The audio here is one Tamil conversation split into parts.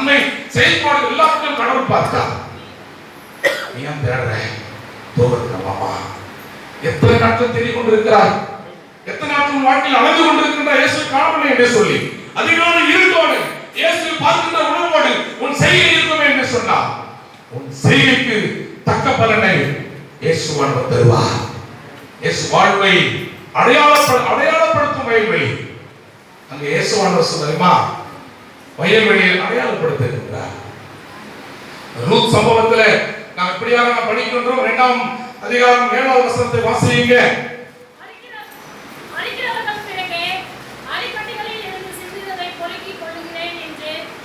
தன்மை செயல்பாடு எல்லாத்தையும் கடவுள் பார்த்தா. நீ ஏன் தேடுற? தோகமா எத்தனை நாட்கள் தேடிக் கொண்டிருக்கிறாய்? எத்தனை நாட்கள் வாழ்க்கையில் அலைந்து கொண்டிருக்கின்ற இயேசு காணவில்லை என்று சொல்லி அதிகாலை இருட்டோடு இயேசு பார்க்கின்ற உணர்வோடு உன் செய்கை இருக்கும் என்று சொன்னார். உன் செய்கைக்கு தக்க பலனை இயேசுவானவர் தருவார். இயேசு வாழ்வை அடையாளப்படுத்தும் வயல்வெளி. அங்க இயேசுவானவர் சொல்லுமா, வயல்வெளியை அடையாளப்படுத்துகிறார். ரூத் சம்பவத்தில் நாம் இப்படியாக படிக்கின்றோம். 2ஆம் அதிகாரம் 7வது வசனத்தை வாசியுங்க.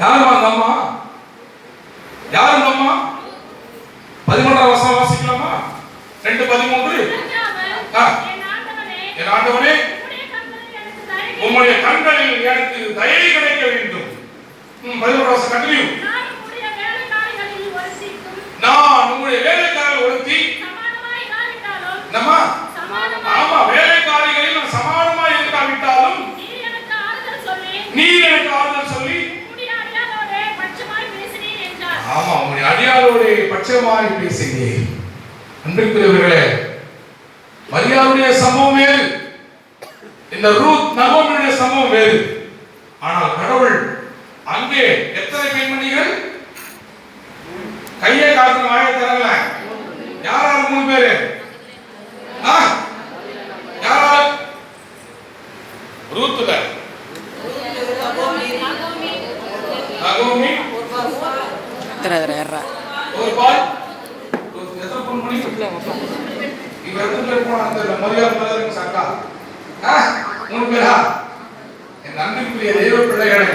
யாரும் அம்மா, யாரும் அம்மா 11ஆம் வசனம் வாசிக்கலாமா? 2:13. என் ஆண்டவனே, உம்முடைய கண்களில் எனக்கு தயை கிடைக்க வேண்டும். 11ஆம் வசனம் கண்டினியூ. நான் உம்முடைய வேலைக்காரர்கள் ஒருத்தி ஆமா வேலைக்காரிகளில் நான் சமானமாய் இருக்காவிட்டாலும் நீர் எனக்கு ஆறுதல் சொல்லி ஆமா உங்களுடைய அடியாரோட பட்சமாய் பேசுகிறீர். அன்பிற்குரியவர்களே, மரியாளுடைய சம்பவம் வேறு, இந்த ரூத் நகோமியுடைய சம்பவம் வேறு. ஆனால் கடவுள் அங்கே எத்தனை பெண்மணிகள் கையை காத்து வாயை தரல? யாராரு 3 பேரு? யாராரு? ரூத்ல நகோமி ஒரு பாய் எத்தனை பொண்ணுமணி இங்க எத்தனை போனா அந்த மரியாதை மலருக்கு சக்கா 3 பேரா? என் அன்பிற்குரிய தெய்வ பிள்ளைகளே,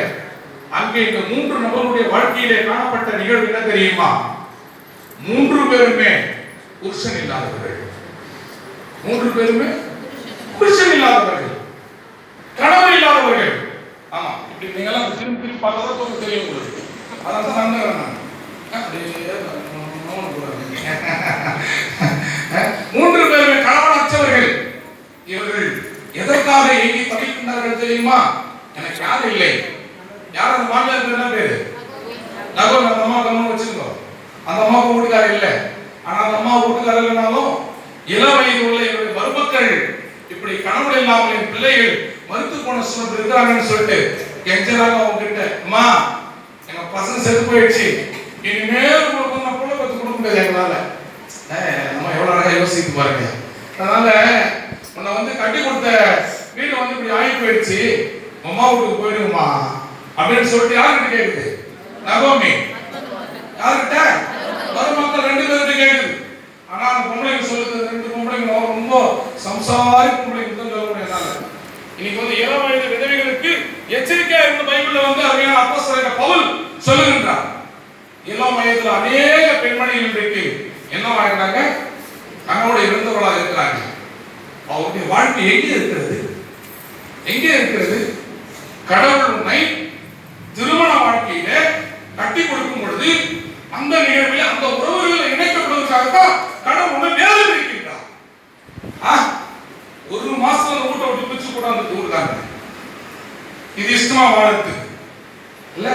அங்கே இந்த 3 நபர்களுடைய வாழ்க்கையிலே காணப்பட்ட நிகழ்வு என்ன தெரியுமா? 3 பேருமே புருஷன் இல்லாதவர்கள். 3 பேருமே புருஷன் இல்லாதவர்கள், கணவர் இல்லாதவர்கள். ஆமா, இப்படி நீங்க எல்லாம் திரும்பி பார்த்தா கொஞ்சம் தெரியும் உங்களுக்கு. அதான் நான் 3 பேருமே கணவனற்றவர்கள். இவர்கள் எதற்காக ஏங்கி தவிக்கின்றார்கள் தெரியுமா? எனக்கு யாரும் இல்லை. யார் அந்த மாமியார் என்ன பேரு? நகோமி. அந்த அம்மா கம்மன் வச்சிருக்கோம். அந்த அம்மாவுக்கு வீட்டுக்காரர் இல்லை. ஆனா அந்த அம்மா வீட்டுக்காரர் இல்லைனாலும் இளம் வயது உள்ள இவருடைய மருமக்கள் இப்படி கணவன் இல்லாமல் என் பிள்ளைகள் மருத்து போன சூழல் இருக்கிறாங்கன்னு சொல்லிட்டு கெஞ்சராக அவங்க கிட்ட, அம்மா எங்க பசங்க செத்து போயிடுச்சு, இனிமேல் உங்களுக்கு நான் புள்ள பத்து கொடுக்க முடியாது எங்களால. நம்ம எவ்வளவு அழகா யோசித்து பாருங்க. அதனால உன்னை வந்து கட்டி கொடுத்த வீடு வந்து இப்படி ஆகி போயிடுச்சு, அம்மா வீட்டுக்கு போயிடுமா அப்படின்னு சொல்லிட்டு யாருக்கிட்ட கேக்குது? நகோமி. யாருக்கிட்ட? மருமக்கள் 2 பேர்கிட்ட கேக்குது. ஆனா அந்த பொம்பளைங்க சொல்லுது, 2 பொம்பளைங்க ரொம்ப சம்சாரி பொம்பளைங்க தான் சொல்ல முடியாது. இன்னைக்கு வந்து 7 வயது விதவைகளுக்கு எச்சரிக்கையா இருந்த பைபிள்ல வந்து அருமையான அப்போஸ்தலனாகிய பவுல் சொல்லுகின்றார். 7 வயதுல அநேக பெண்மணிகள் இன்றைக்கு என்னவாகிறாங்க? கண்ணோட இருந்தவர்களாக இருக்கிறாங்க. அவருடைய வாழ்க்கை எங்கே இருக்கிறது? எங்கே இருக்கிறது? கடவுள் உன்னை திருமண வாழ்க்கையில கட்டி கொடுக்கும் பொழுது அந்த நிகழ்வில் அந்த உறவுகளை இணைக்கப்படுவதற்காகத்தான் கடவுள் உன்னை வேலை இருக்கின்றார். 1 மாசத்துல வீட்டை விட்டு பிச்சு கூடாது தூர்தாங்க. இது இஷ்டமா வாழறது இல்ல.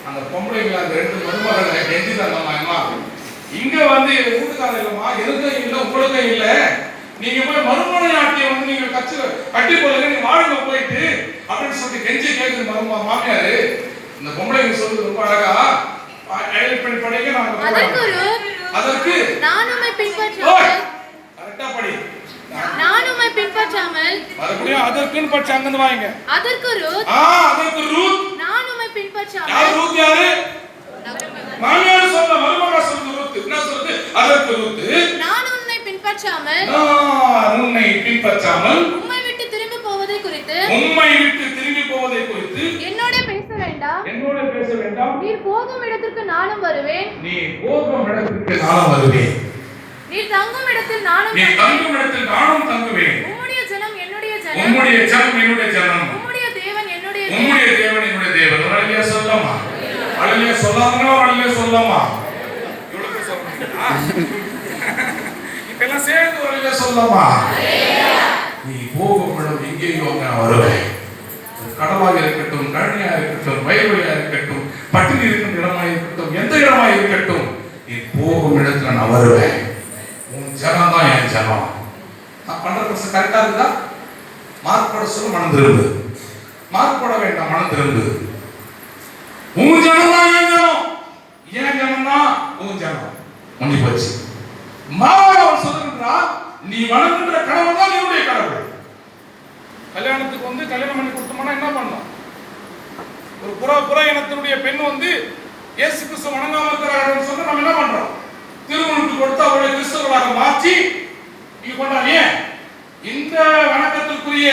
அந்த பொம்பளைங்களை அந்த 2 மருமகளை நெஞ்சு தந்தம்மா, இங்க வந்து வீட்டுக்காரர் இல்லம்மா, எனக்கும் இல்லை உங்களுக்கும் இல்லை, நீங்க போய் மறுமண நாட்டியம் வந்து நீங்க கட்டி போடுங்க, நீங்க வாழுங்க போயிட்டு அப்படின்னு சொல்லிட்டு கெஞ்சி கேட்குது மாமியாரு. இந்த பொம்பளைங்க சொல்லுது ரொம்ப அழகா, படிக்க அதற்கு நானுமை பின்பற்றாமல் கரெக்டா படி, நானுமை பின்பற்றாமல் மறுபடியும் அதற்குன்னு படிச்சு அங்க வாங்க. அதற்கு ரூத் நானுமை பின்பற்றாமல். யார் ரூத்? யாரு? மாமியார் சொல்ல மருமக சொல்லுது ரூத். என்ன சொல்லுது? அதற்கு ரூத் நான் உன்னை பின்பற்றாமல் உம்மை விட்டு திரும்பி போவதை குறித்து என்னோட பேச வேண்டாம். நீர் போகும் இடத்திற்கு நானும் வருவேன். நீர் தங்கும் இடத்தில் நானும் தங்குவேன். உம்முடைய ஜனம் என்னுடைய ஜனம். உம்முடைய தேவன் என்னுடைய தேவன். அழகியா சொல்லலாமா? அழகியா சொல்லாங்களோ? அழகியா சொல்லலாமா? இவ்வளவு சொல்றீங்க. இப்பெல்லாம் சேர்ந்து அழகியா சொல்லலாமா? நீ போகும் இடம் எங்கேயோ நான் வருவேன். கடலாக இருக்கட்டும், கழனியா இருக்கட்டும், வயல்வெளியா இருக்கட்டும், பட்டினி இருக்கின்ற இடமா இருக்கட்டும், எந்த இடமா இருக்கட்டும், நீ போகும் இடத்துல நான் வருவேன். உன் ஜனம் தான் என் ஜனம். நான் பண்ற பிரச்சனை கரெக்டா இருக்குதா? மார்க் போட சொல்ல மனம் திரும்பு, மார்க் போட வேண்டாம், மனம் திரும்பு. உன் ஜனம் தான் என் ஜனம், என் ஜனம் தான் உன் ஜனம். முடிஞ்சு போச்சு. மாவாக அவர் சொல்லுகிறார், நீ வணங்குகிற கடவுள் தான் என்னுடைய கடவுள். கல்யாணத்துக்கு வந்து கல்யாணம் பண்ணி கொடுத்தோம்னா என்ன பண்ணோம்? ஒரு புற இனத்தினுடைய பெண் வந்து இயேசு கிறிஸ்து வணங்காம இருக்கிறார்கள் சொன்னா நம்ம என்ன பண்றோம்? திருமணத்துக்கு கொடுத்து அவர்களை கிறிஸ்தவர்களாக மாற்றி இங்க கொண்டாங்க. இந்த வணக்கத்திற்குரிய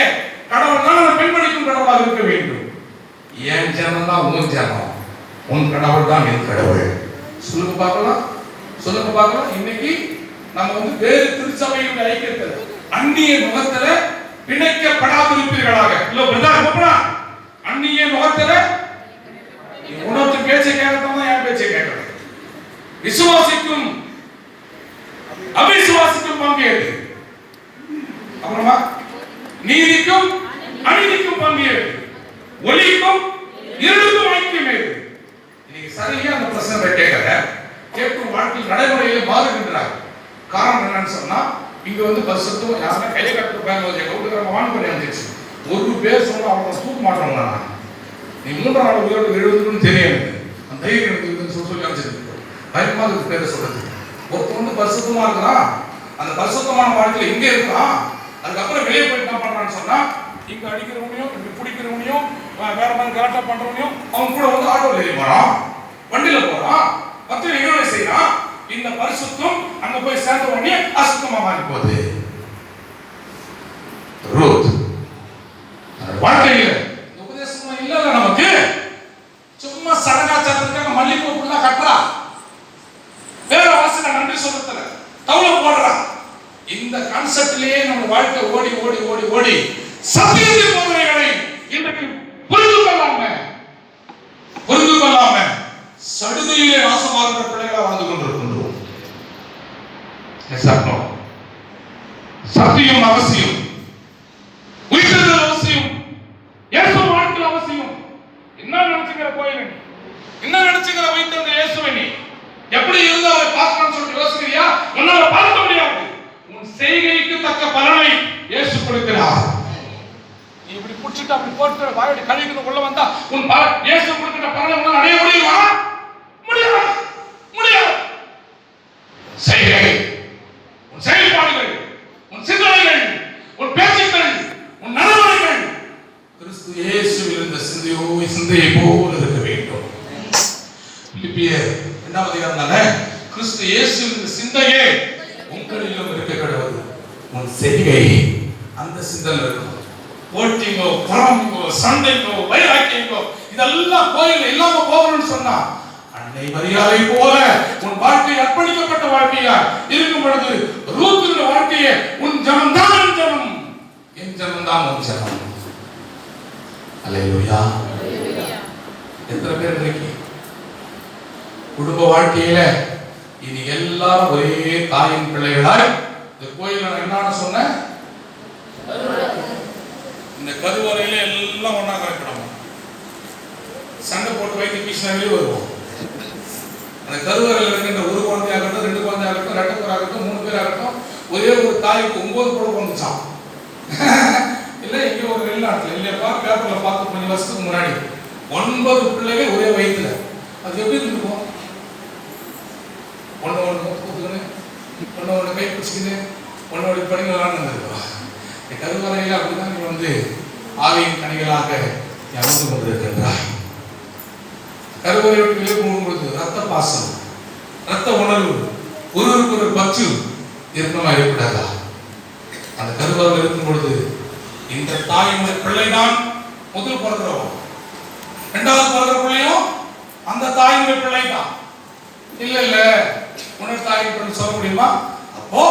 கடவுள் தான் அந்த பெண்மணிக்கும் கடவுளாக இருக்க வேண்டும். என் ஜனம் தான் உன் ஜனம், உன் கடவுள் தான் என் கடவுள். சொல்லுங்க பார்க்கலாம், சொல்லுங்க பார்க்கலாம். இன்னைக்கு நம்ம வந்து வேறு திருச்சபையுடைய ஐக்கியத்தில் அந்நிய முகத்துல பிணைக்கப்படாதிருப்பீர்களாக. இல்ல பிரதர், அந்நிய முகத்துல உனக்கு பேச்சை கேட்கறதும் தான் என் பேச்சை கேட்கறது. விசுவாசிக்கும் அவிசுவாசிக்கும் பங்கு எது? அப்புறமா நீதிக்கும் அநீதிக்கும் பங்கு எது? ஒளிக்கும் இருளுக்கும் ஐக்கியம் எது? இன்னைக்கு சரியா அந்த பிரச்சனை கேட்கல. கேட்கும் வாழ்க்கையில் நடைமுறையிலே மாறுகின்றார். காரணம் என்னன்னு சொன்னா, இங்க வந்து பரிசுத்தம் யாருன்னா கையை கட்டு போய் வான்கொடை வந்துச்சு. ஒரு பேர் சொன்னா அவங்க தூக்க மாட்டோம். நீ 3ஆம் நாள் உயிரோடு எழுதுன்னு தெரியாது. அந்த தைரியம் எனக்கு சொல்லி அமைச்சிருக்கு. பயமா இருக்கு பேரை சொல்றது. ஒருத்தர் வந்து பரிசுத்தமா இருக்கிறான், அந்த பரிசுத்தமான வாழ்க்கையில இங்கே இருக்கிறான். அதுக்கப்புறம் வெளியே போயிட்டு என்ன பண்றான்னு சொன்னா, இங்க அடிக்கிறவனையும் இப்படி பிடிக்கிறவனையும் வேற மாதிரி கரெக்டா பண்றவனையும் அவன் கூட வந்து ஆட்டோல ஏறி போறான், வண்டியில போறான், மற்ற நிகழ்வை செய்யறான். இந்த பரிசுத்தம் அங்க போய் சேர்ந்த உடனே அசுத்தமா மாறி போகுது. ரூத் வாழ்க்கையில உபதேசம் இல்ல நமக்கு. சும்மா சடங்காச்சாரத்துக்காக மல்லிகைப்பூ ஃபுல்லா கட்டுறா, வேற வாசனை நன்றி சொல்றதுல தவளை போடுறா. இந்த கான்செப்ட்லயே நம்ம வாழ்க்கை ஓடி ஓடி ஓடி ஓடி சத்தியத்தின் போதனைகளை இன்றைக்கு புரிந்து கொள்ளாம சடுதியிலே நாசமாகிற பிள்ளைகளை வாழ்ந்து கொண்டிருக்கின்றோம். சத்தியம் அவசியம், உயிர்த்தெழுதல் அவசியம், இயேசு வாழ்க்கை அவசியம். என்ன நினைச்சுக்கிற கோயில், என்ன நினைச்சுக்கிற உயிர்த்தெழுந்த இயேசுவை நீ எப்படி இருந்து அவரை பார்க்கணும்னு சொல்லிட்டு யோசிக்கிறியா? உன்னால பார்க்க முடியாது. உன் செய்கைக்கு தக்க பலனை இயேசு கொடுக்கிறார். நீ இப்படி புடிச்சிட்டு அப்படி போட்டு வாயோட கழுவிக்கு உள்ள வந்தா உன் இயேசு கொடுக்கிற பலனை உன்னால அடைய முடியுமா? முடியாது, முடியாது. செய்கை, உன் செயல்பாடுகள், உன் சிந்தனைகள், உன் பேச்சுக்கள், உன் நடவடிக்கைகள் கிறிஸ்து இயேசுவில் இருந்த சிந்தையை போல இருக்க வேண்டும். பிலிப்பியர் 2ஆம் அதிகாரம் தானே, கிறிஸ்து இயேசுவில் இருந்த சிந்தையே உங்களிலும் இருக்க கடவுள். உன் செய்கை அந்த சிந்தனை இருக்கும். போட்டிங்கோ, பரமிங்கோ, சண்டைங்கோ, வைராக்கியங்கோ இதெல்லாம் கோயில் இல்லாம போகணும்னு சொன்னா, அன்னை மரியாதை போல உன் வாழ்க்கை அர்ப்பணிக்கப்பட்ட வாழ்க்கையா இருக்கும் பொழுது ரூத்துடைய வாழ்க்கையை உன் ஜனம் தான் என் ஜனம், என் ஜனம் தான் உன் ஜனம். அல்லேலூயா. எத்தனை பேர் இன்னைக்கு குடும்ப வாழ்க்கையில இனி எல்லாரும் ஒரே தாயின் பிள்ளைகளாய், இந்த கோயில நான் என்ன சொன்னேன், இந்த கருவறையில எல்லாம் ஒன்னா கலக்கணும். சண்டை போட்டு வைத்து பீசினாலே வருவோம். அந்த கருவறையில் இருக்கின்ற ஒரு குழந்தையாகட்டும், 2 குழந்தையாகட்டும், 2 பேர் ஆகட்டும், 3 பேர் ஆகட்டும், ஒரே ஒரு தாய்க்கு 9 கூட வந்துச்சான். இல்ல இங்க ஒரு வெளிநாட்டுல இல்லையா பேப்பர்ல பார்த்து 5 வருஷத்துக்கு முன்னாடி 9 பிள்ளைகள் ஒரே வயிற்றுல. அது எப்படி இருக்கும்? ஒன்னு கூத்துக்கணும், ஒன்னு கை பிடிச்சிக்கின்னு, ஒன்னோட பணிகளாக இருந்திருக்கோம். இந்த கருவறையில் அப்படிதான் நீ வந்து ஆவியின் கனிகளாக அமர்ந்து கொண்டிருக்கின்றாய். கருவறை விட்டு வெளியே போகும்பொழுது ரத்த பாசம், ரத்த உணர்வு, ஒருவருக்கு ஒரு பற்று இருக்கமா இருக்கக்கூடாதா? அந்த கருவறையில் இருக்கும் பொழுது இந்த தாயினுடைய பிள்ளைதான் முதல் பிறக்கிறோம், 2வது பிறக்கிற பிள்ளையும் அந்த தாயினுடைய பிள்ளை தான். இல்ல உன்னை தாயின் பிள்ளை சொல்ல முடியுமா? அப்போ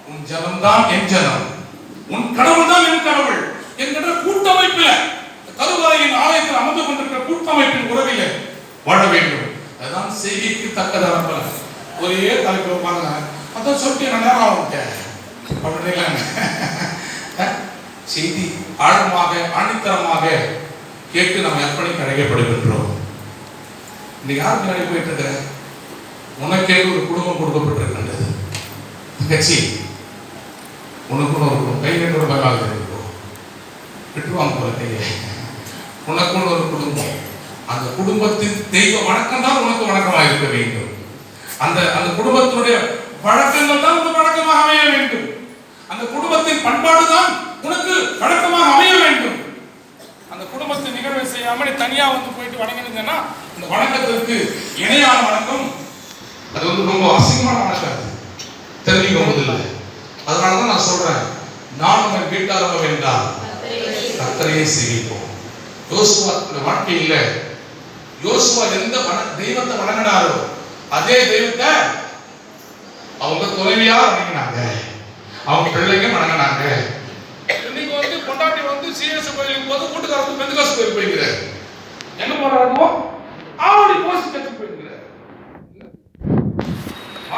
உன் ஜனம் தான் என் ஜனம், உன் கடவுள் தான் என் கடவுள் என்கிற கூட்டமைப்பில், கருவறையின் ஆலயத்தில் அமர்ந்து கொண்டிருக்கிற கூட்டமைப்பின் உறவில வாழ வேண்டும். அதுதான் செய்திக்கு தக்கதான பலன். ஒரே தலைப்பு வாங்க அதான் சொல்லிட்டு நான் நேரம் ஆகிட்டேன் அப்படின்னு செய்தி ஆழமாக ஆணித்தரமாக கேட்டு நாம் அர்ப்பணிக்க அழைக்கப்படுகின்றோம். இன்னைக்கு யாருக்கு அழைப்பு போயிட்டு இருக்கிற? உனக்கே ஒரு குடும்பம் கொடுக்கப்பட்டிருக்கின்றது. தங்கச்சி, உனக்குன்னு ஒரு குடும்பம். கை ரெண்டு ரூபாய் இருக்கும், விட்டுருவாங்க போல கையை. உனக்குன்னு ஒரு குடும்பம். அந்த குடும்பத்தின் தெய்வ வணக்கம் தான் உனக்கு வணக்கமாக இருக்க வேண்டும். அந்த அந்த குடும்பத்தினுடைய வழக்கங்கள் தான் உனக்கு வழக்கமாக அமைய வேண்டும். அந்த குடும்பத்தின் பண்பாடு தான் உனக்கு வழக்கமாக அமைய வேண்டும். அந்த குடும்பத்தின் நிகழ்வை செய்யாமல் தனியா வந்து போயிட்டு வணங்கினீங்கன்னா இந்த வணக்கத்திற்கு இணையான வணக்கம் அது ரொம்ப அசிங்கமான வணக்கம். தெரிவிக்க முதல்ல. அதனாலதான் நான் சொல்றேன், நான் உங்கள் வீட்டாரங்க வேண்டாம் கர்த்தரையே சேவிப்போம். யோசுவா வாழ்க்கையில யோசுவா எந்த தெய்வத்தை வணங்கினாரோ அதே தெய்வத்தை அவங்க துணைவியா வணங்கினாங்க, அவங்க பிள்ளைங்க வணங்கினாங்க. இன்னைக்கு வந்து பொண்டாட்டி வந்து சிஎஸ் கோயிலுக்கு போது கூட்டுக்காரத்து பெந்தகாசு கோயில் போய்கிறார். எங்க போறாரோ ஆவடி போஸ்ட் கத்து போய்கிறார்.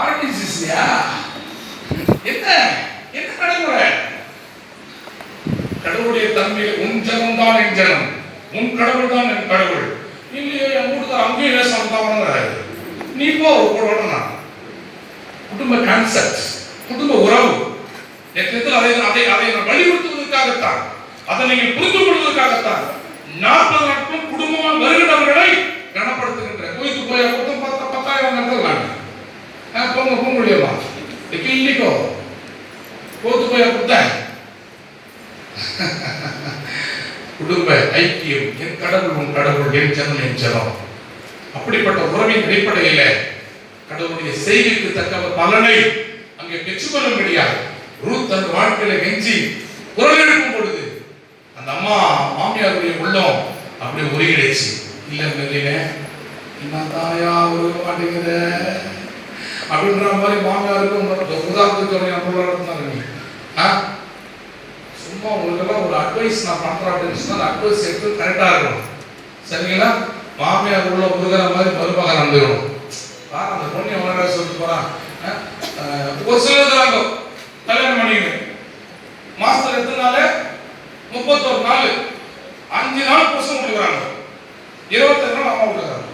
ஆர்டிசியா என்ன என்ன நடைமுறை? கடவுளுடைய தன்மையை உன் ஜனம் தான் என் ஜனம், உன் கடவுள் தான் என் கடவுள். இல்லையே என் வீட்டுக்கார அங்கேயும் வேஷம் தான் வணங்குறாரு. நீ போ போடணும். குடும்ப கான்செப்ட், குடும்ப உறவு அதை அதை அதை வலியுறுத்துவதற்காகத்தான், அதை நீங்கள் புரிந்து கொள்வதற்காகத்தான் 40 நாட்களும் குடும்பமாக வருகிறவர்களை கனப்படுத்துகின்ற கோயிலுக்கு போய் கூட்டம் 10,000 நடத்தலாம். போங்க போக முடியுமா? இல்லைக்கோ கோத்து போய் கொடுத்தேன். குடும்ப ஐக்கியம், என் கடவுள் உன் கடவுள், என் ஜனம் என் ஜனம். அப்படிப்பட்ட உறவின் அடிப்படையில் கடவுளுடைய செய்திக்கு தக்க பலனை அங்கே பெற்றுக்கொள்ள முடியாது. ரூத் அந்த வாழ்க்கையில கெஞ்சி குரல் எழுப்பும் பொழுது அந்த அம்மா மாமியாருடைய உள்ளம் அப்படி உருகிடுச்சு. இல்ல மெல்லினே என்ன தாயா உருக மாட்டேங்குது அப்படின்ற மாதிரி மாமியாருக்கு உதாரணத்துக்கு சும்மா உங்களுக்கெல்லாம் ஒரு அட்வைஸ் நான் பண்றேன் அப்படின்னு சொன்னா அட்வைஸ் எடுத்து கரெக்டா இருக்கணும். சரிங்களா? மாமியார் உள்ள உருகிற மாதிரி மருமகன் நடந்துக்கணும். அந்த பொண்ணு எவ்வளோ சொல்லிட்டு போறான். ஒரு சிலர் கல்யாணம் பண்ணிக்கணும் மாசத்துல எத்தனை நாள்? 31 நாள். 5 நாள் புருஷன் கொடுக்குறாங்க, 25 நாள் அம்மா கொடுக்குறாங்க.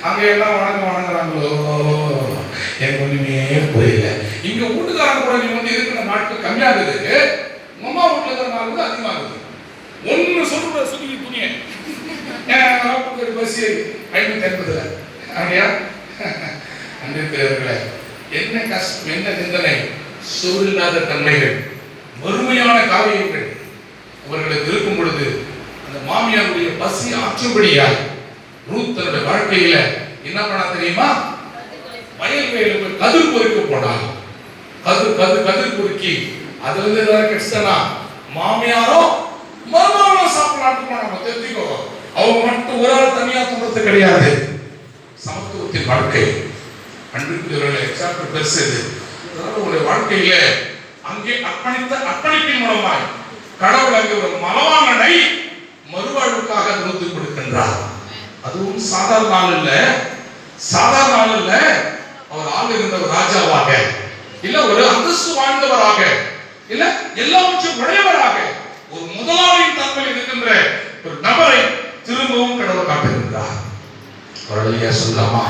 அங்க எல்லாம் வணங்குறாங்களோ எனக்கு ஒண்ணுமே புரியல. இங்க வீட்டுக்காரங்க கூட நீ வந்து இருக்கிற நாட்கள் கம்மியாகுது, அம்மா வீட்டுல இருக்கிற நாள் வந்து அதிகமாகுது. ஒன்னு சொல்ற சுத்தி துணியை பஸ் 580 அப்படியா? அன்பிற்குரியவர்களே, என்ன கஷ்டம், என்ன சிந்தனை, சூழ்நிலாத தன்மைகள், வறுமையான காரியங்கள் அவர்களுக்கு இருக்கும் பொழுது அந்த மாமியாருடைய பசி ஆற்றும்படியாய் ரூத் தன்னுடைய வாழ்க்கையில என்ன பண்ணா தெரியுமா? வயல்வெளியில கதிர் பொறுக்க போனாங்க. கதிர் பொறுக்கி அதுல இருந்து ஏதாவது கிடைச்சனா மாமியாரோ மருமகனோ சாப்பிடலான்னு நம்ம தெரிஞ்சுக்கோ. அவங்க மட்டும் ஒரு ஆள் தனியா தோன்றது கிடையாது. சமத்துவத்தின் வாழ்க்கை. அன்பிற்குரியவர்களே, எக்ஸாம்பிள் பெருசு இது. உங்களுடைய வாழ்க்கையில அங்கே அர்ப்பணிப்பின் மூலமாய் கடவுள் அங்கே ஒரு மலவாங்கனை மறுவாழ்வுக்காக நிறுத்தி கொடுக்கின்றார். அதுவும் சாதாரண நாள் இல்ல, சாதாரண நாள் இல்ல. அவர் ஆள் இருந்தவர் ராஜாவாக இல்ல, ஒரு அந்தஸ்து வாழ்ந்தவராக இல்ல, எல்லாவற்றையும் உடையவராக ஒரு முதலாளியின் தன்மையில் இருக்கின்ற ஒரு நபரை திரும்பவும் கடவுள் காட்டுகின்றார். வரலையா சொல்லலாமா?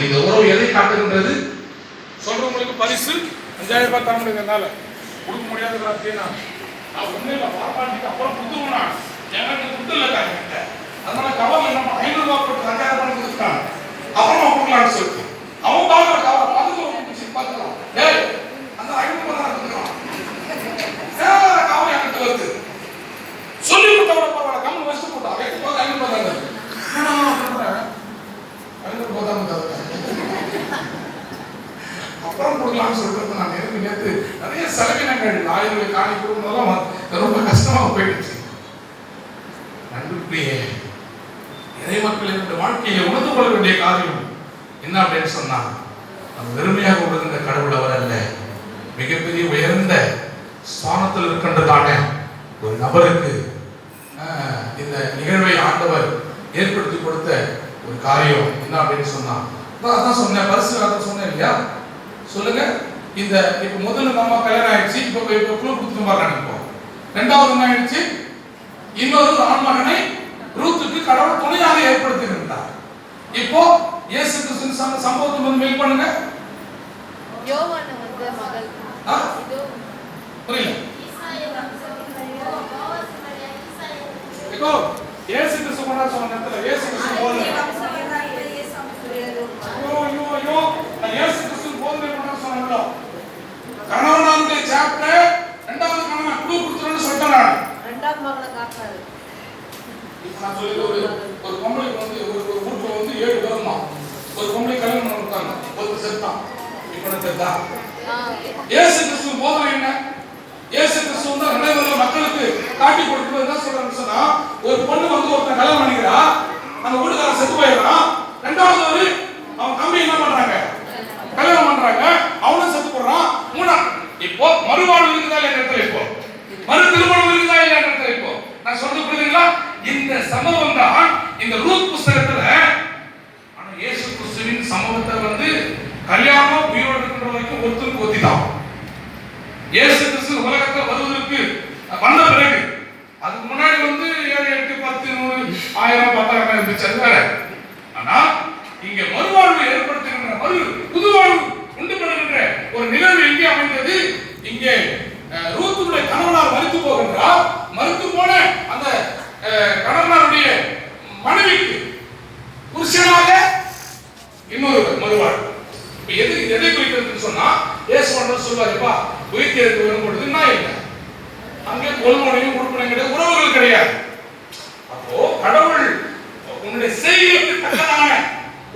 இந்த உறவு எதை காட்டுகின்றது? சொல்றவங்களுக்கு பரிசு 5000 ரூபாய் தர முடியாதனால கொடுக்க முடியாத நான் ஒண்ணு இல்ல பாப்பாண்டிக்கு அப்புறம் புதுவனா எனக்கு துட்டு இல்ல காய்கிட்ட. அதனால கவலை நம்ம 500 ரூபாய் போட்டு 2000 ரூபாய் கொடுத்துட்டாங்க. அப்புறமா கொடுக்கலாம்னு சொல்லிட்டு அவன் பாக்குற கவலை 11 பார்த்துக்கலாம். ஏய் அந்த 500 ரூபாய் தான் கொடுக்குறான். கவலை எனக்கு வருது. சொல்லி கொடுத்தவரை பரவாயில்ல, கம்மி வச்சு போட்டா 500 ரூபாய் தான். 500 ரூபாய் தான் அப்புறம் கொடுக்கலாம்னு சொல்றது. நான் நேற்று நிறைய செலவினங்கள் 1000 ரூபாய் காணி கொடுக்கறதெல்லாம் ரொம்ப கஷ்டமா போயிடுச்சு. நன்றிக்குரிய இறை மக்களின் வாழ்க்கையை உணர்ந்து கொள்ள வேண்டிய காரியம் என்ன அப்படின்னு சொன்னா, நம்ம வெறுமையாக உணர்ந்த கடவுள் அவர் அல்ல. மிகப்பெரிய உயர்ந்த ஸ்தானத்தில் இருக்கின்றதான ஒரு நபருக்கு இந்த நிகழ்வை ஆண்டவர் ஏற்படுத்தி கொடுத்த ஒரு காரியம் என்ன அப்படின்னு சொன்னா, அதான் சொன்னேன், பரிசு அதான் சொன்னேன் இல்லையா? சொல்லுங்க. இந்த இப்ப முதல்ல நம்ம கல்யாணம் ஆயிடுச்சு, இப்ப குழு கொடுத்துட்டு வர்றாங்க. இப்போ ரெண்டாவது என்ன ஆயிடுச்சு? இன்னொரு ஆண்மகனை ரூத்துக்கு கடவுள் துணையாக ஏற்படுத்தியிருந்தார். இப்போ இயேசு கிறிஸ்துவின் சம்பவத்தை வந்து மேல் பண்ணுங்க. யோவான் வந்து மகள் புரியல. இப்போ இயேசு கிறிஸ்து கொண்டா சொன்ன நேரத்துல இயேசு கிறிஸ்து போதனை இயேசு கிறிஸ்து போதனை கொண்டா சொன்னாங்களோ கணவனாருடைய சாப்டர் இரண்டாவது கணவன் குழு கொடுத்துருன்னு சொல்லிட்டேன். ரெண்டாவது மகளை காட்டாரு. இப்போ நான் சொல்லி ஒரு பொம்பளைக்கு வந்து ஒரு வீட்டுல வந்து 7 பேருமா ஒரு பொம்பளை கல்யாணம் பண்ணிருக்காங்க. ஒரு செத்தான். இப்போ தெரியுதா? இயேசு கிறிஸ்து போதனை என்ன? இயேசு கிறிஸ்து வந்து ரெண்டாவது மக்களுக்கு காட்டி கொடுக்கிறது என்ன சொல்றான்னு சொன்னா, ஒரு பொண்ணு வந்து ஒருத்தன் கல்யாணம் பண்ணிக்கிறா, அந்த வீட்டுக்காரன் செத்து போயிடுறான். ரெண்டாவது அவன் தம்பி என்ன பண்றாங்க, கல்யாணம் பண்றாங்க, அவனும் செத்து போடுறான். இப்போ மறுவாழ்வு இருக்குதா இல்லையா இடத்துல, இப்போ மறு திருமணம் இருக்குதா இல்லையா இடத்துல, இப்போ நான் சொல்றது புரியுதுங்களா? இந்த சம்பவம் தான் இந்த ரூத் புத்தகத்துல. ஆனா இயேசு கிறிஸ்துவின் சம்பவத்தை வந்து கல்யாணம் உயிரோடு இருக்கிற வரைக்கும் ஒருத்தருக்கு ஒத்திதான். இயேசு கிறிஸ்து உலகத்தில் வருவதற்கு வந்த பிறகு அதுக்கு முன்னாடி வந்து 7, 8, 10, 100, 1000, 10,000 இருந்துச்சு, அது வேற. ஆனா இங்க மறுவாழ்வு ஏற்படுத்துகின்ற புதுவாழ்வு உண்டு பண்ணுகின்ற ஒரு நிகழ்வு எங்கே அமைந்தது? இங்கே ரூத்துடைய கணவனார் மரித்து போகின்றார். மரித்து போன அந்த கணவனாருடைய மனைவிக்கு புருஷனாக இன்னொரு மறுவாழ்வு. எதை குறிக்கிறதுன்னு சொன்னா, இயேசு சொல்வாருப்பா உயிர்த்தெழுந்து வரும்பொழுது நான் இல்லை, அங்கே கொள்முனையும் கொடுப்பனையும் கிடையாது, உறவுகள் கிடையாது. அப்போ கடவுள் உன்னுடைய செய்திக்கு தக்கதான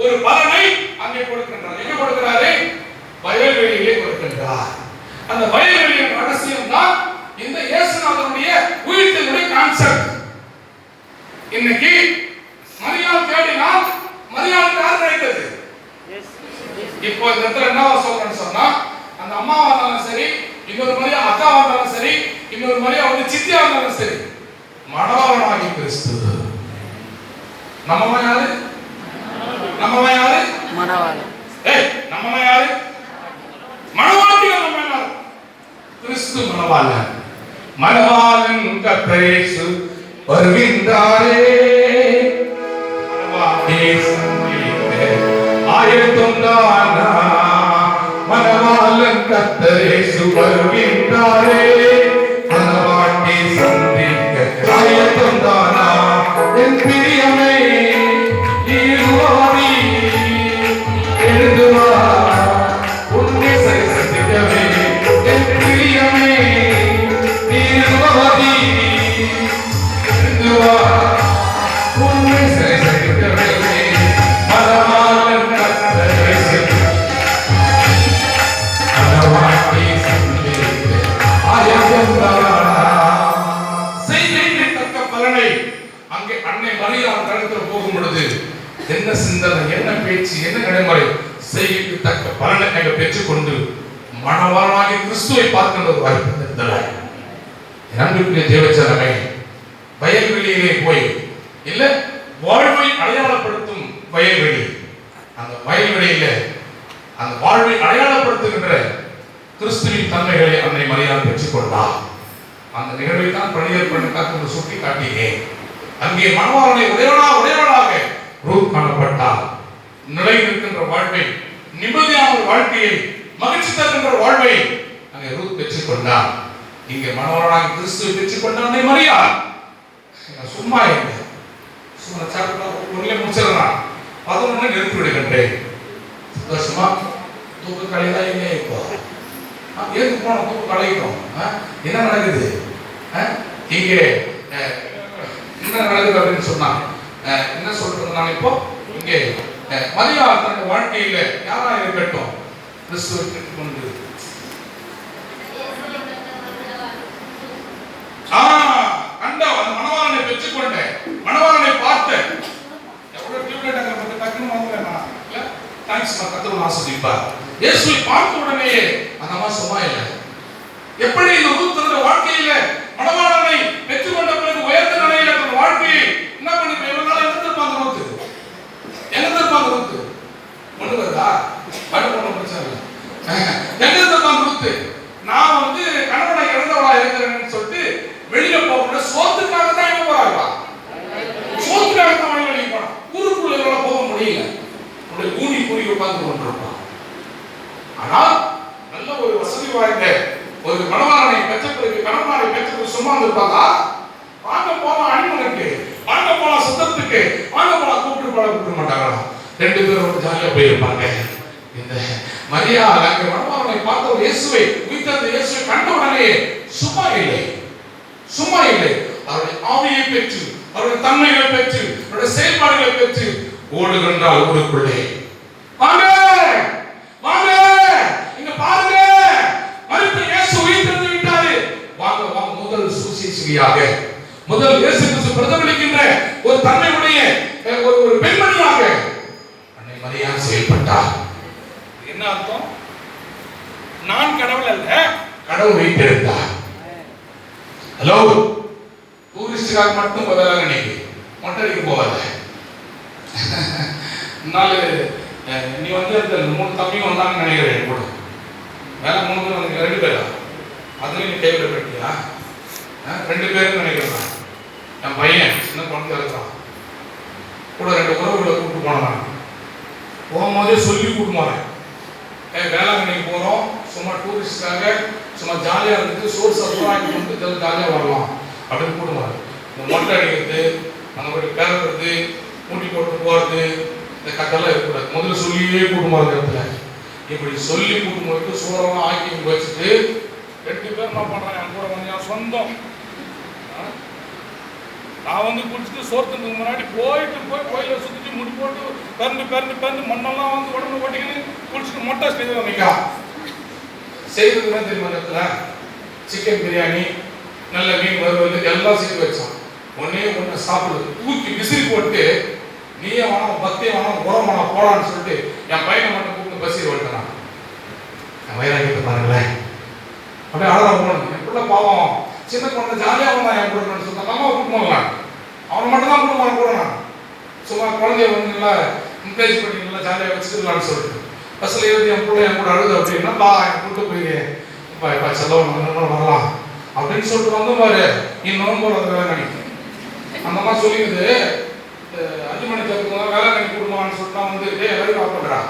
ஒரு பலனை அங்கே கொடுக்கின்றார். எங்க கொடுக்கிறாரு? வயல்வெளியிலே கொடுக்கின்றார். அந்த வயல்வெளியின் ரகசியம் தான் இந்த இயேசுநாதனுடைய உயிர்த்தெழுதலுடைய கான்செப்ட். இன்னைக்கு மரியாள் தேடினால் மரியாளுக்கு யார் கிடைத்தது? இப்போ இந்த இடத்துல என்ன சொல்றேன்னு சொன்னா, அந்த அம்மாவா இருந்தாலும் சரி, இன்னொரு மரியா அக்காவா இருந்தாலும் சரி, இன்னொரு மரியா வந்து சித்தியா இருந்தாலும் சரி, மணவாளனாகிய கிறிஸ்து. நம்மவன் யாரு? நம்மவன் யாரு? மணவாளன். நம்மவன் யாரு? மணவாட்டி. நம்மவன் யாரு? கிறிஸ்து மணவாளன். மணவாளன் கர்த்தர் இயேசு வருகின்றாரே, மணவாட்டி சந்திக்க ஆயத்தம்தானா, மணவாளன் கர்த்தர் இயேசு வருகின்றாரே, மணவாட்டி சந்திக்க ஆயத்தம்தானா, என் பிரியமே நீருவாரி எழுந்து வா, உன்னை சந்திக்கவே, என் பிரியமே நீருவாரி எழுந்து வா, உன்னை சந்திக்கவே, மணவாளன் கர்த்தர் இயேசு மணவாட்டி சந்திக்க ஆயத்தம்தானா. செய்திக்கு தக்க பலனை அங்கே அன்னை மரியாள் கடத்தில் போகும் பொழுது என்ன சிந்தனை, என்ன பேச்சு, என்ன நடைமுறை, செய்திக்கு தக்க பலனை அங்கே பெற்றுக்கொண்டு மணவாளனாகிய கிறிஸ்துவை பார்க்கின்ற ஒரு வாய்ப்பு இருந்தது. அன்புக்குரிய தேவச்சனமே, வயல்வெளியிலே போய் இல்ல வாழ்வை அடையாளப்படுத்தும் வயல்வெளி, அந்த வயல்வெளியில அந்த வாழ்வை அடையாளப்படுத்துகின்ற கிறிஸ்துவின் தன்மைகளை அன்னை மரியாள் பெற்றுக்கொண்டார். அந்த நிகழ்வை தான் பணியர் பெண்ணுக்காக சுட்டி காட்டினேன். அங்கே மணவாளனை உடையவளாக ரூத் காணப்பட்டார். நிலை நிற்கின்ற வாழ்வை, நிம்மதியான ஒரு வாழ்க்கையை, மகிழ்ச்சி தருகின்ற வாழ்வை அங்கே ரூத் பெற்றுக்கொண்டார். இங்கே மணவாளனாக கிறிஸ்துவை பெற்றுக்கொண்ட அன்னை மரியாள் சும்மா இல்லை, சும்மா சாப்பிட்டு முடிச்சிடலாம், 11 நிறுத்தி விடுகின்றேன். சந்தோஷமா தூக்கு கலைதான் இல்லை. இப்போ ஏது போன தூக்கு கலையிட்டோம். என்ன நடக்குது இங்கே, என்ன நடக்குது அப்படின்னு சொன்னா என்ன சொல்றது? நான் இப்போ இங்கே மரியாள் தன்னுடைய வாழ்க்கையில யாரா இருக்கட்டும் கிறிஸ்துவை பெற்றுக்கொண்டு கண்ட அந்த மணவாளனை பெற்றுக்கொண்டேன், மணவாளனை பார்த்தேன். எவ்வளவு டியூப்லைட் அங்க வந்து டக்குன்னு வாங்குறேன்னா இல்ல தேங்க்ஸ் நான் கர்த்தர் ஆசீர்வதிப்பார். இயேசுவை பார்த்த உடனே அந்த அம்மா சும்மா இல்லை. எப்படி இந்த ரூத்துடைய வாழ்க்கையில மணவாளனை பெற்றுக்கொண்ட பிறகு உயர்ந்த நிலையில தன் வாழ்க்கையை என்ன பண்ணி எவ்வளவு நாள் எடுத்திருப்பாங்க ரூத்து? எங்க இருப்பாங்க ரூத்து? ஒண்ணு வருதா? பட்டு பொண்ணு பிரச்சனை இல்லை. எங்க இருப்பாங்க ரூத்து? நான் வந்து கணவனை இழந்தவளா இருக்கிறேன்னு சொல்லிட்டு வெளியில போகணும், சோத்துக்காக தான் இவங்க முடியல, உடைய ஊனி கூறி உட்கார்ந்து கொண்டிருப்பான். ஆனால் நல்ல ஒரு வசதி வாய்ந்த ஒரு மணவாளனை பெற்ற பிறகு கணவனை பெற்ற பிறகு சும்மா இருப்பாங்களா? வாங்க போலாம் அடிமனுக்கு, வாங்க போலாம் சுத்தத்துக்கு, வாங்க போலாம் கூப்பிட்டு போல கூப்பிட மாட்டாங்களா? ரெண்டு பேரும் ஜாலியா போயிருப்பாங்க. இந்த மரியா அங்கே மணவாளனை பார்த்த இயேசுவை, உயிர்த்தெழுந்த இயேசுவை கண்ட உடனே சும்மா இல்லை, சும்மா இல்லை, அவருடைய ஆவியை பெற்று, அவருடைய தன்மைகளை பெற்று, அவருடைய செயல்பாடுகளை பெற்று ஓடுகின்றால் ஊருக்குள்ளே. வாங்க வாங்க, இங்க பாருங்க, மரித்த இயேசு உயிர்த்தெழுந்து விட்டாரு, வாங்க வாங்க. முதல் சுவிசேஷியாக, முதல் இயேசு கிறிஸ்து பிரதிபலிக்கின்ற ஒரு தன்மையுடைய ஒரு பெண்மணியாக அன்னை மரியா செயல்பட்டார். என்ன அர்த்தம்? நான் கடவுள் அல்ல, கடவுள் உயிர்த்தெழுந்தார். ஹலோ, டூரிஸ்டுக்காக மட்டும் பதிலாக நினைக்கு, மொட்டடிக்கு போகாத. நாலு நீ வந்து அந்த 3 தம்பியும் வந்தாங்கன்னு நினைக்கிறேன் கூட. வேலை 3 பேர் வந்து 2 பேரா? அதுலேயும் நீ கைவிட போயிட்டியா? 2 பேரும் நினைக்கிறேன். என் பையன் சின்ன குழந்தை இருக்கான் கூட, 2 உறவுகளை கூப்பிட்டு போனேன். போகும்போதே சொல்லி கூப்பிட்டு போனேன், வேளாங்கண்ணிக்கு போகிறோம், சும்மா டூரிஸ்டுக்காக சும்மா ஜாலியாக இருந்துட்டு சோறு சத்துவம் வாங்கி கொண்டு ஜாலியாக வரலாம் அப்படின்னு கூடுவாங்க. இந்த மொட்டை அடிக்கிறது, அந்த மாதிரி பேரறது, மூட்டி போட்டு போகிறது, இந்த கட்டெல்லாம் இருக்கக்கூடாது. முதல்ல சொல்லியே கூட்டுமாறு இடத்துல இப்படி சொல்லி கூட்டும் போயிட்டு சோறெல்லாம் ஆக்கி வச்சுட்டு 2 பேர் என்ன பண்ணுறாங்க, என் கூட வந்து என் சொந்தம். நான் வந்து குளிச்சுட்டு சோர்த்துக்கு முன்னாடி போயிட்டு போய் கோயிலை சுற்றிட்டு முடி போட்டு பிறந்து மண்ணெல்லாம் வந்து உடம்பு ஓட்டிக்கின்னு குளிச்சுட்டு மொட்டை ஸ்டேஜில் நிற்கா. செய்கிறது என்ன தெரியுமா? இடத்துல சிக்கன் பிரியாணி, நல்ல மீன் வறுவல் எல்லாம் சேர்த்து வச்சான். ஒன்று சாப்பிடுது, தூக்கி விசிறி போட்டு நீயே வேணாம், பக்தியை வேணாம், உரம் வேணாம் போடான்னு சொல்லிட்டு என் பையனை மட்டும் கூப்பிட்டு பசி ஓட்டுறான். என் வயிறாக்கிட்டு பாருங்களேன், அப்படியே அழகா போகணும். என் பிள்ளை பாவம் சின்ன குழந்தை ஜாலியாக வந்தான் என் கூட சொன்னாங்க. அம்மா கூப்பிட்டு போகலாம், அவனை மட்டும் தான் கூப்பிட்டு கூட நான் சும்மா குழந்தைய வந்து நல்லா என்கரேஜ் பண்ணி நல்லா ஜாலியாக வச்சுக்கலான்னு சொல்லிட்டு பஸ்ஸில் ஏறி என் பிள்ளை என் கூட அழுது அப்படின்னா பா என் கூப்பிட்டு போய் இப்போ செல்லவும் வரலாம் அப்படின்னு சொல்லிட்டு வந்து பாரு, இன்னும் போல வேளாங்கண்ணி அந்த மாதிரி சொல்லிடுது. 5 மணி தப்புக்கு வேளாங்கண்ணி கொடுப்பான்னு சொல்லிட்டு வந்து எல்லாரும் காப்பாடுறான்.